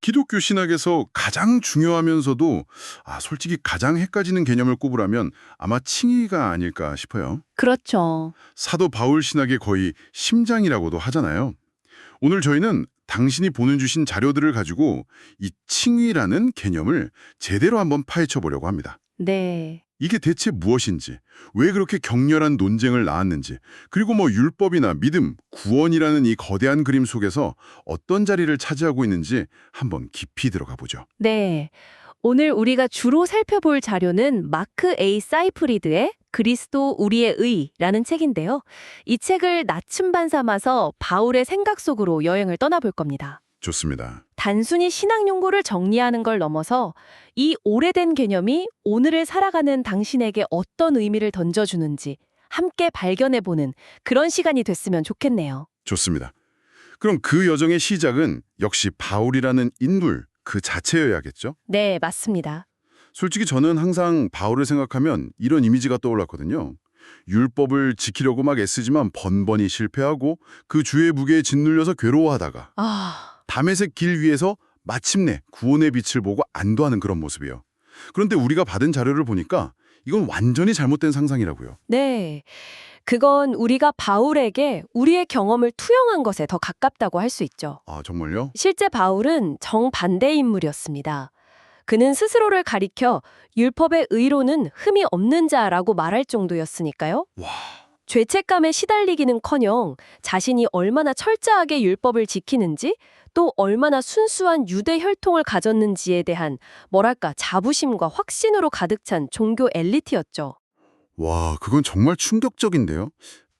기독교 신학에서 가장 중요하면서도 솔직히 가장 헷갈리는 개념을 꼽으라면 아마 칭의가 아닐까 싶어요. 그렇죠. 사도 바울 신학의 거의 심장이라고도 하잖아요. 오늘 저희는 당신이 보내주신 자료들을 가지고 이 칭의라는 개념을 제대로 한번 파헤쳐 보려고 합니다. 네. 이게 대체 무엇인지, 왜 그렇게 격렬한 논쟁을 낳았는지, 그리고 율법이나 믿음, 구원이라는 이 거대한 그림 속에서 어떤 자리를 차지하고 있는지 한번 깊이 들어가 보죠. 네. 오늘 우리가 주로 살펴볼 자료는 마크 A. 사이프리드의 그리스도 우리의 의라는 책인데요. 이 책을 나침반 삼아서 바울의 생각 속으로 여행을 떠나볼 겁니다. 좋습니다. 단순히 신학 용어를 정리하는 걸 넘어서 이 오래된 개념이 오늘을 살아가는 당신에게 어떤 의미를 던져주는지 함께 발견해보는 그런 시간이 됐으면 좋겠네요. 좋습니다. 그럼 그 여정의 시작은 역시 바울이라는 인물 그 자체여야겠죠? 네, 맞습니다. 솔직히 저는 항상 바울을 생각하면 이런 이미지가 떠올랐거든요. 율법을 지키려고 막 애쓰지만 번번이 실패하고 그 주의 무게에 짓눌려서 괴로워하다가 다메섹 길 위에서 마침내 구원의 빛을 보고 안도하는 그런 모습이에요. 그런데 우리가 받은 자료를 보니까 이건 완전히 잘못된 상상이라고요. 네. 그건 우리가 바울에게 우리의 경험을 투영한 것에 더 가깝다고 할 수 있죠. 아, 정말요? 실제 바울은 정반대의 인물이었습니다. 그는 스스로를 가리켜 율법의 의로는 흠이 없는 자라고 말할 정도였으니까요. 와, 죄책감에 시달리기는커녕 자신이 얼마나 철저하게 율법을 지키는지 또 얼마나 순수한 유대 혈통을 가졌는지에 대한 자부심과 확신으로 가득 찬 종교 엘리트였죠. 그건 정말 충격적인데요.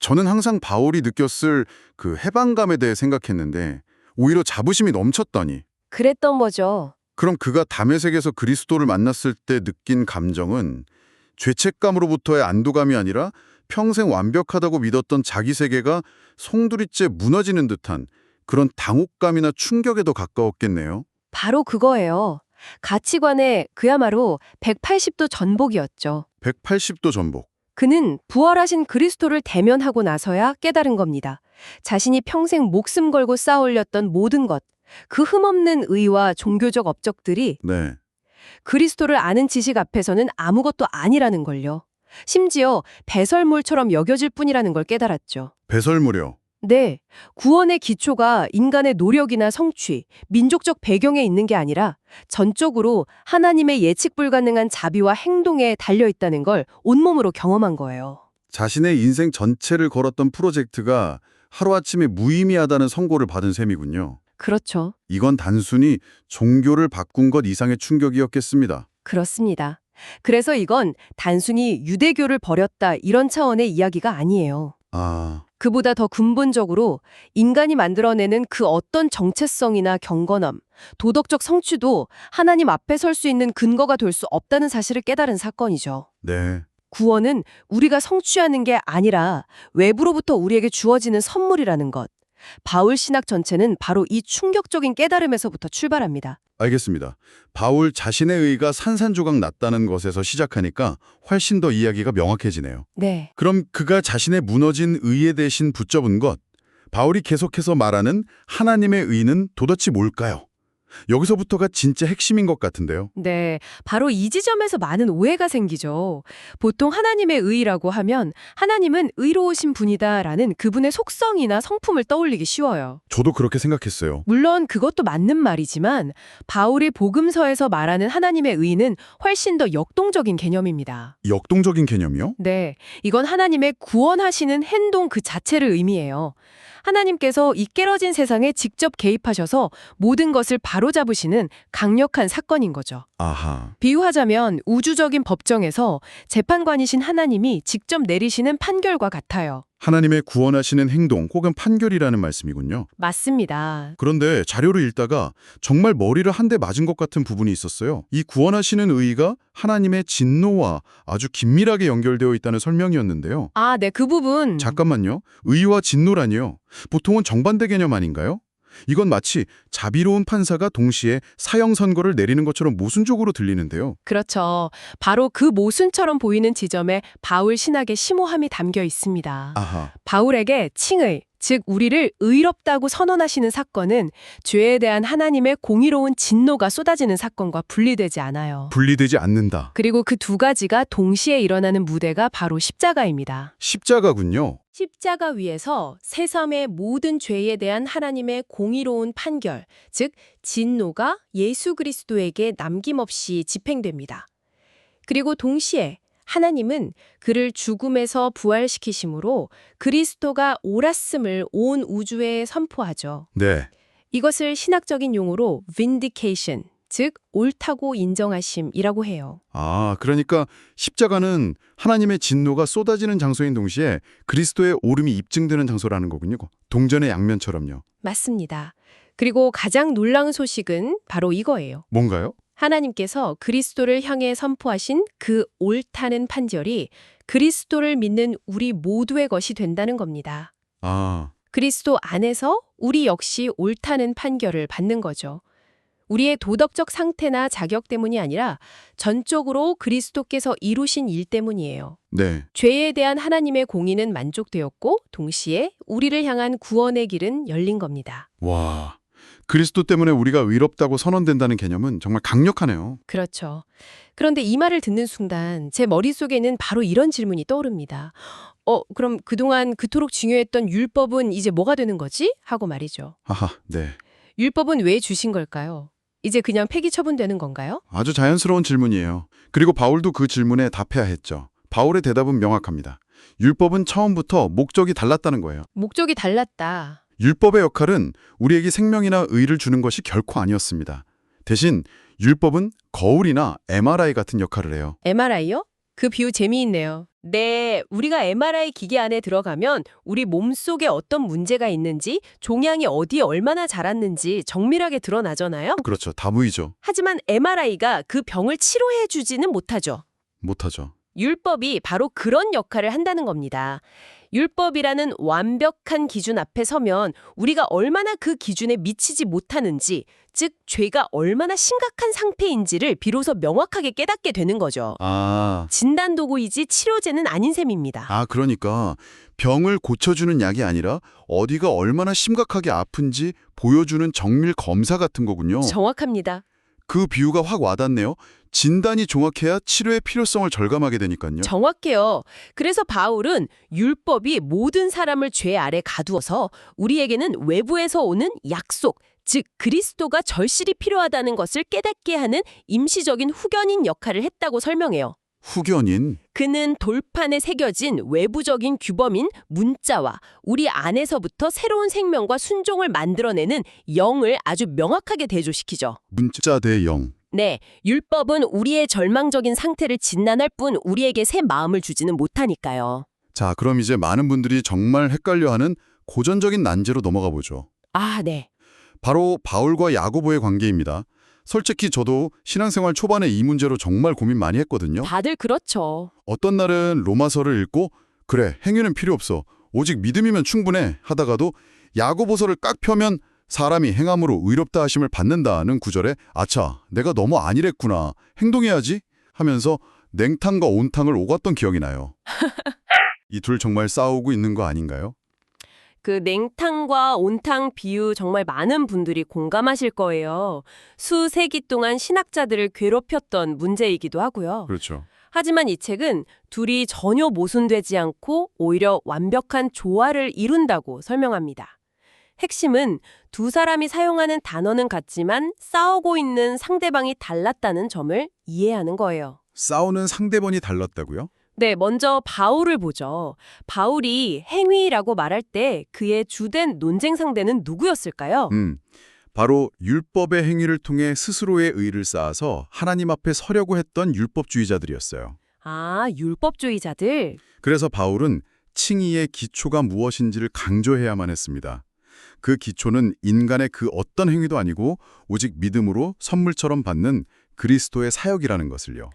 저는 항상 바울이 느꼈을 그 해방감에 대해 생각했는데 오히려 자부심이 넘쳤다니. 그랬던 거죠. 그럼 그가 다메섹에서 그리스도를 만났을 때 느낀 감정은 죄책감으로부터의 안도감이 아니라 평생 완벽하다고 믿었던 자기 세계가 송두리째 무너지는 듯한 그런 당혹감이나 충격에 더 가까웠겠네요. 바로 그거예요. 가치관의 그야말로 180도 전복이었죠. 180도 전복. 그는 부활하신 그리스도를 대면하고 나서야 깨달은 겁니다. 자신이 평생 목숨 걸고 쌓아올렸던 모든 것, 그 흠없는 의와 종교적 업적들이 네. 그리스도를 아는 지식 앞에서는 아무것도 아니라는 걸요. 심지어 배설물처럼 여겨질 뿐이라는 걸 깨달았죠. 배설물이요. 네, 구원의 기초가 인간의 노력이나 성취, 민족적 배경에 있는 게 아니라 전적으로 하나님의 예측 불가능한 자비와 행동에 달려있다는 걸 온몸으로 경험한 거예요. 자신의 인생 전체를 걸었던 프로젝트가 하루아침에 무의미하다는 선고를 받은 셈이군요. 그렇죠. 이건 단순히 종교를 바꾼 것 이상의 충격이었겠습니다. 그렇습니다. 그래서 이건 단순히 유대교를 버렸다 이런 차원의 이야기가 아니에요. 그보다 더 근본적으로 인간이 만들어내는 그 어떤 정체성이나 경건함, 도덕적 성취도 하나님 앞에 설 수 있는 근거가 될 수 없다는 사실을 깨달은 사건이죠. 네. 구원은 우리가 성취하는 게 아니라 외부로부터 우리에게 주어지는 선물이라는 것. 바울 신학 전체는 바로 이 충격적인 깨달음에서부터 출발합니다. 알겠습니다. 바울 자신의 의가 산산조각 났다는 것에서 시작하니까 훨씬 더 이야기가 명확해지네요. 네. 그럼 그가 자신의 무너진 의에 대신 붙잡은 것, 바울이 계속해서 말하는 하나님의 의는 도대체 뭘까요? 여기서부터가 진짜 핵심인 것 같은데요. 네, 바로 이 지점에서 많은 오해가 생기죠. 보통 하나님의 의라고 하면 하나님은 의로우신 분이다라는 그분의 속성이나 성품을 떠올리기 쉬워요. 저도 그렇게 생각했어요. 물론 그것도 맞는 말이지만 바울이 복음서에서 말하는 하나님의 의는 훨씬 더 역동적인 개념입니다. 역동적인 개념이요? 네, 이건 하나님의 구원하시는 행동 그 자체를 의미해요. 하나님께서 이 깨어진 세상에 직접 개입하셔서 모든 것을 바로잡으시는 강력한 사건인 거죠. 아하. 비유하자면 우주적인 법정에서 재판관이신 하나님이 직접 내리시는 판결과 같아요. 하나님의 구원하시는 행동 혹은 판결이라는 말씀이군요. 맞습니다. 그런데 자료를 읽다가 정말 머리를 한 대 맞은 것 같은 부분이 있었어요. 이 구원하시는 의의가 하나님의 진노와 아주 긴밀하게 연결되어 있다는 설명이었는데요. 네, 그 부분. 잠깐만요. 의와 진노라니요. 보통은 정반대 개념 아닌가요? 이건 마치 자비로운 판사가 동시에 사형 선고를 내리는 것처럼 모순적으로 들리는데요. 그렇죠. 바로 그 모순처럼 보이는 지점에 바울 신학의 심오함이 담겨 있습니다. 아하. 바울에게 칭의, 즉 우리를 의롭다고 선언하시는 사건은 죄에 대한 하나님의 공의로운 진노가 쏟아지는 사건과 분리되지 않아요. 분리되지 않는다. 그리고 그 두 가지가 동시에 일어나는 무대가 바로 십자가입니다. 십자가군요. 십자가 위에서 새삼의 모든 죄에 대한 하나님의 공의로운 판결, 즉 진노가 예수 그리스도에게 남김없이 집행됩니다. 그리고 동시에 하나님은 그를 죽음에서 부활시키심으로 그리스도가 옳았음을 온 우주에 선포하죠. 네. 이것을 신학적인 용어로 vindication, 즉 옳다고 인정하심이라고 해요. 아, 그러니까 십자가는 하나님의 진노가 쏟아지는 장소인 동시에 그리스도의 옳음이 입증되는 장소라는 거군요. 동전의 양면처럼요. 맞습니다. 그리고 가장 놀라운 소식은 바로 이거예요. 뭔가요? 하나님께서 그리스도를 향해 선포하신 그 옳다는 판결이 그리스도를 믿는 우리 모두의 것이 된다는 겁니다. 아, 그리스도 안에서 우리 역시 옳다는 판결을 받는 거죠. 우리의 도덕적 상태나 자격 때문이 아니라 전적으로 그리스도께서 이루신 일 때문이에요. 네. 죄에 대한 하나님의 공의는 만족되었고 동시에 우리를 향한 구원의 길은 열린 겁니다. 와, 그리스도 때문에 우리가 의롭다고 선언된다는 개념은 정말 강력하네요. 그렇죠. 그런데 이 말을 듣는 순간 제 머릿속에는 바로 이런 질문이 떠오릅니다. 그럼 그동안 그토록 중요했던 율법은 이제 뭐가 되는 거지? 하고 말이죠. 하하, 네. 율법은 왜 주신 걸까요? 이제 그냥 폐기 처분되는 건가요? 아주 자연스러운 질문이에요. 그리고 바울도 그 질문에 답해야 했죠. 바울의 대답은 명확합니다. 율법은 처음부터 목적이 달랐다는 거예요. 목적이 달랐다. 율법의 역할은 우리에게 생명이나 의를 주는 것이 결코 아니었습니다. 대신 율법은 거울이나 MRI 같은 역할을 해요. MRI요? 그 비유 재미있네요. 네, 우리가 MRI 기계 안에 들어가면 우리 몸속에 어떤 문제가 있는지, 종양이 어디에 얼마나 자랐는지 정밀하게 드러나잖아요. 그렇죠. 다 보이죠. 하지만 MRI가 그 병을 치료해 주지는 못하죠. 못하죠. 율법이 바로 그런 역할을 한다는 겁니다. 율법이라는 완벽한 기준 앞에 서면 우리가 얼마나 그 기준에 미치지 못하는지, 즉 죄가 얼마나 심각한 상태인지를 비로소 명확하게 깨닫게 되는 거죠. 진단 도구이지 치료제는 아닌 셈입니다. 그러니까 병을 고쳐주는 약이 아니라 어디가 얼마나 심각하게 아픈지 보여주는 정밀 검사 같은 거군요. 정확합니다. 그 비유가 확 와닿네요. 진단이 정확해야 치료의 필요성을 절감하게 되니까요. 정확해요. 그래서 바울은 율법이 모든 사람을 죄 아래 가두어서 우리에게는 외부에서 오는 약속, 즉 그리스도가 절실히 필요하다는 것을 깨닫게 하는 임시적인 후견인 역할을 했다고 설명해요. 후견인? 그는 돌판에 새겨진 외부적인 규범인 문자와 우리 안에서부터 새로운 생명과 순종을 만들어내는 영을 아주 명확하게 대조시키죠. 문자 대 영. 네, 율법은 우리의 절망적인 상태를 진단할 뿐 우리에게 새 마음을 주지는 못하니까요. 자, 그럼 이제 많은 분들이 정말 헷갈려하는 고전적인 난제로 넘어가 보죠. 네. 바로 바울과 야고보의 관계입니다. 솔직히 저도 신앙생활 초반에 이 문제로 정말 고민 많이 했거든요. 다들 그렇죠. 어떤 날은 로마서를 읽고 그래, 행위는 필요 없어. 오직 믿음이면 충분해 하다가도 야고보서를 깍 펴면 사람이 행함으로 의롭다 하심을 받는다는 구절에 아차, 내가 너무 안일했구나. 행동해야지 하면서 냉탕과 온탕을 오갔던 기억이 나요. 이 둘 정말 싸우고 있는 거 아닌가요? 그 냉탕과 온탕 비유 정말 많은 분들이 공감하실 거예요. 수세기 동안 신학자들을 괴롭혔던 문제이기도 하고요. 그렇죠. 하지만 이 책은 둘이 전혀 모순되지 않고 오히려 완벽한 조화를 이룬다고 설명합니다. 핵심은 두 사람이 사용하는 단어는 같지만 싸우고 있는 상대방이 달랐다는 점을 이해하는 거예요. 싸우는 상대방이 달랐다고요? 네, 먼저 바울을 보죠. 바울이 행위라고 말할 때 그의 주된 논쟁 상대는 누구였을까요? 바로 율법의 행위를 통해 스스로의 의를 쌓아서 하나님 앞에 서려고 했던 율법주의자들이었어요. 율법주의자들. 그래서 바울은 칭의의 기초가 무엇인지를 강조해야만 했습니다. 그 기초는 인간의 그 어떤 행위도 아니고 오직 믿음으로 선물처럼 받는 그리스도의 사역이라는 것을요.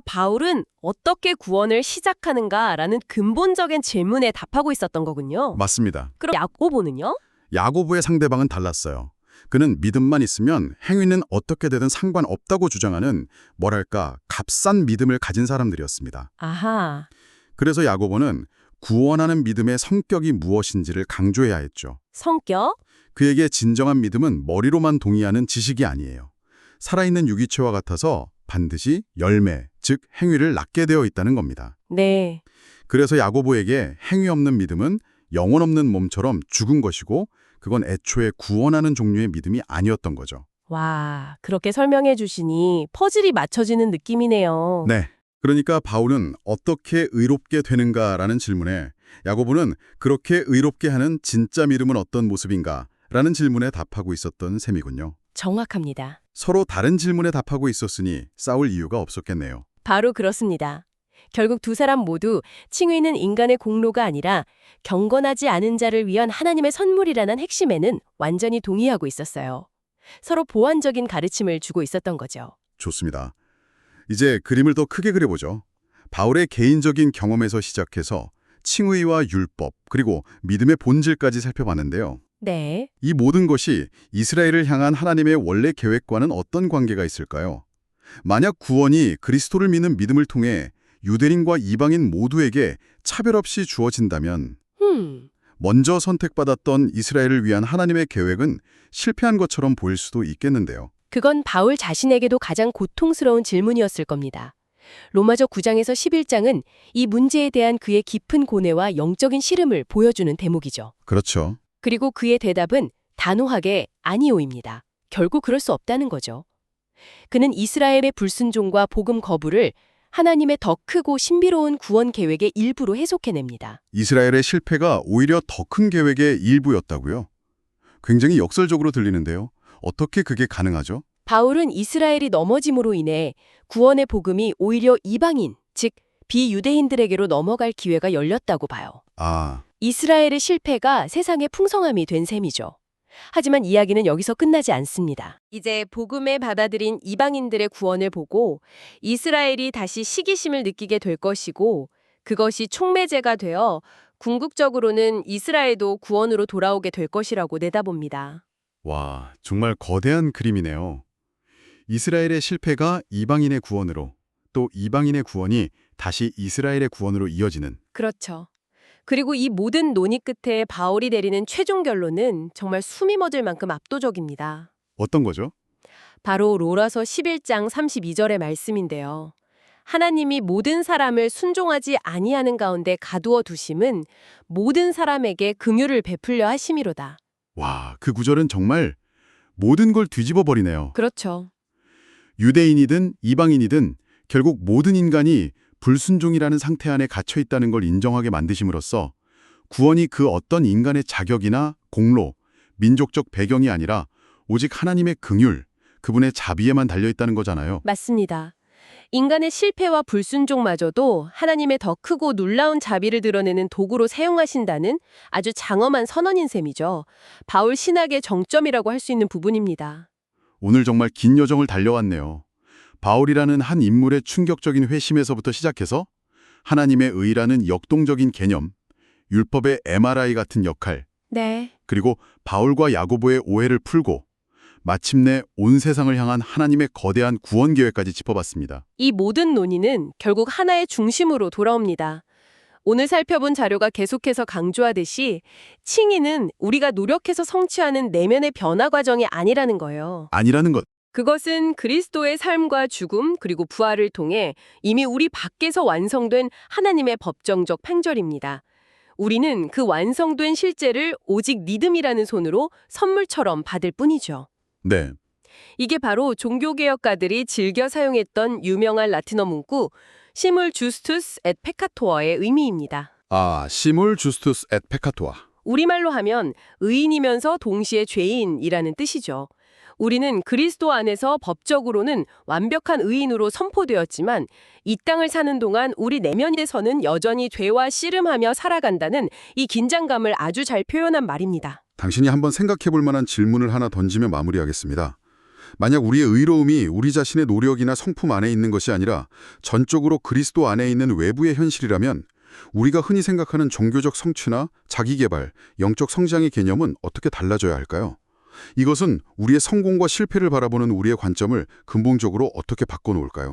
바울은 어떻게 구원을 시작하는가라는 근본적인 질문에 답하고 있었던 거군요. 맞습니다. 그럼 야고보는요? 야고보의 상대방은 달랐어요. 그는 믿음만 있으면 행위는 어떻게 되든 상관없다고 주장하는 뭐랄까 값싼 믿음을 가진 사람들이었습니다. 아하. 그래서 야고보는 구원하는 믿음의 성격이 무엇인지를 강조해야 했죠. 성격? 그에게 진정한 믿음은 머리로만 동의하는 지식이 아니에요. 살아있는 유기체와 같아서 반드시 열매, 즉 행위를 낳게 되어 있다는 겁니다. 네. 그래서 야고보에게 행위 없는 믿음은 영혼 없는 몸처럼 죽은 것이고 그건 애초에 구원하는 종류의 믿음이 아니었던 거죠. 와, 그렇게 설명해 주시니 퍼즐이 맞춰지는 느낌이네요. 네. 그러니까 바울은 어떻게 의롭게 되는가라는 질문에 야고보는 그렇게 의롭게 하는 진짜 믿음은 어떤 모습인가? 라는 질문에 답하고 있었던 셈이군요. 정확합니다. 서로 다른 질문에 답하고 있었으니 싸울 이유가 없었겠네요. 바로 그렇습니다. 결국 두 사람 모두 칭의는 인간의 공로가 아니라 경건하지 않은 자를 위한 하나님의 선물이라는 핵심에는 완전히 동의하고 있었어요. 서로 보완적인 가르침을 주고 있었던 거죠. 좋습니다. 이제 그림을 더 크게 그려보죠. 바울의 개인적인 경험에서 시작해서 칭의와 율법, 그리고 믿음의 본질까지 살펴봤는데요. 네. 이 모든 것이 이스라엘을 향한 하나님의 원래 계획과는 어떤 관계가 있을까요? 만약 구원이 그리스도를 믿는 믿음을 통해 유대인과 이방인 모두에게 차별 없이 주어진다면 먼저 선택받았던 이스라엘을 위한 하나님의 계획은 실패한 것처럼 보일 수도 있겠는데요. 그건 바울 자신에게도 가장 고통스러운 질문이었을 겁니다. 로마서 9장에서 11장은 이 문제에 대한 그의 깊은 고뇌와 영적인 시름을 보여주는 대목이죠. 그렇죠. 그리고 그의 대답은 단호하게 아니오입니다. 결국 그럴 수 없다는 거죠. 그는 이스라엘의 불순종과 복음 거부를 하나님의 더 크고 신비로운 구원 계획의 일부로 해석해냅니다. 이스라엘의 실패가 오히려 더 큰 계획의 일부였다고요? 굉장히 역설적으로 들리는데요. 어떻게 그게 가능하죠? 바울은 이스라엘이 넘어짐으로 인해 구원의 복음이 오히려 이방인, 즉 비유대인들에게로 넘어갈 기회가 열렸다고 봐요. 이스라엘의 실패가 세상의 풍성함이 된 셈이죠. 하지만 이야기는 여기서 끝나지 않습니다. 이제 복음에 받아들인 이방인들의 구원을 보고 이스라엘이 다시 시기심을 느끼게 될 것이고 그것이 촉매제가 되어 궁극적으로는 이스라엘도 구원으로 돌아오게 될 것이라고 내다봅니다. 와, 정말 거대한 그림이네요. 이스라엘의 실패가 이방인의 구원으로, 또 이방인의 구원이 다시 이스라엘의 구원으로 이어지는. 그렇죠. 그리고 이 모든 논의 끝에 바울이 내리는 최종 결론은 정말 숨이 멎을 만큼 압도적입니다. 어떤 거죠? 바로 로마서 11장 32절의 말씀인데요. 하나님이 모든 사람을 순종하지 아니하는 가운데 가두어 두심은 모든 사람에게 긍휼을 베풀려 하심이로다. 와, 그 구절은 정말 모든 걸 뒤집어 버리네요. 그렇죠. 유대인이든 이방인이든 결국 모든 인간이 불순종이라는 상태 안에 갇혀 있다는 걸 인정하게 만드심으로써 구원이 그 어떤 인간의 자격이나 공로, 민족적 배경이 아니라 오직 하나님의 긍휼, 그분의 자비에만 달려있다는 거잖아요. 맞습니다. 인간의 실패와 불순종마저도 하나님의 더 크고 놀라운 자비를 드러내는 도구로 사용하신다는 아주 장엄한 선언인 셈이죠. 바울 신학의 정점이라고 할 수 있는 부분입니다. 오늘 정말 긴 여정을 달려왔네요. 바울이라는 한 인물의 충격적인 회심에서부터 시작해서 하나님의 의라는 역동적인 개념, 율법의 MRI 같은 역할, 네. 그리고 바울과 야고보의 오해를 풀고 마침내 온 세상을 향한 하나님의 거대한 구원 계획까지 짚어봤습니다. 이 모든 논의는 결국 하나의 중심으로 돌아옵니다. 오늘 살펴본 자료가 계속해서 강조하듯이 칭의는 우리가 노력해서 성취하는 내면의 변화 과정이 아니라는 거예요. 아니라는 것. 그것은 그리스도의 삶과 죽음 그리고 부활을 통해 이미 우리 밖에서 완성된 하나님의 법정적 판결입니다. 우리는 그 완성된 실제를 오직 믿음이라는 손으로 선물처럼 받을 뿐이죠. 네. 이게 바로 종교개혁가들이 즐겨 사용했던 유명한 라틴어 문구 시물 주스투스 앳 페카토어의 의미입니다. 시물 주스투스 앳 페카토아. 우리말로 하면 의인이면서 동시에 죄인이라는 뜻이죠. 우리는 그리스도 안에서 법적으로는 완벽한 의인으로 선포되었지만 이 땅을 사는 동안 우리 내면에서는 여전히 죄와 씨름하며 살아간다는 이 긴장감을 아주 잘 표현한 말입니다. 당신이 한번 생각해 볼 만한 질문을 하나 던지며 마무리하겠습니다. 만약 우리의 의로움이 우리 자신의 노력이나 성품 안에 있는 것이 아니라 전적으로 그리스도 안에 있는 외부의 현실이라면 우리가 흔히 생각하는 종교적 성취나 자기개발, 영적 성장의 개념은 어떻게 달라져야 할까요? 이것은 우리의 성공과 실패를 바라보는 우리의 관점을 근본적으로 어떻게 바꿔놓을까요?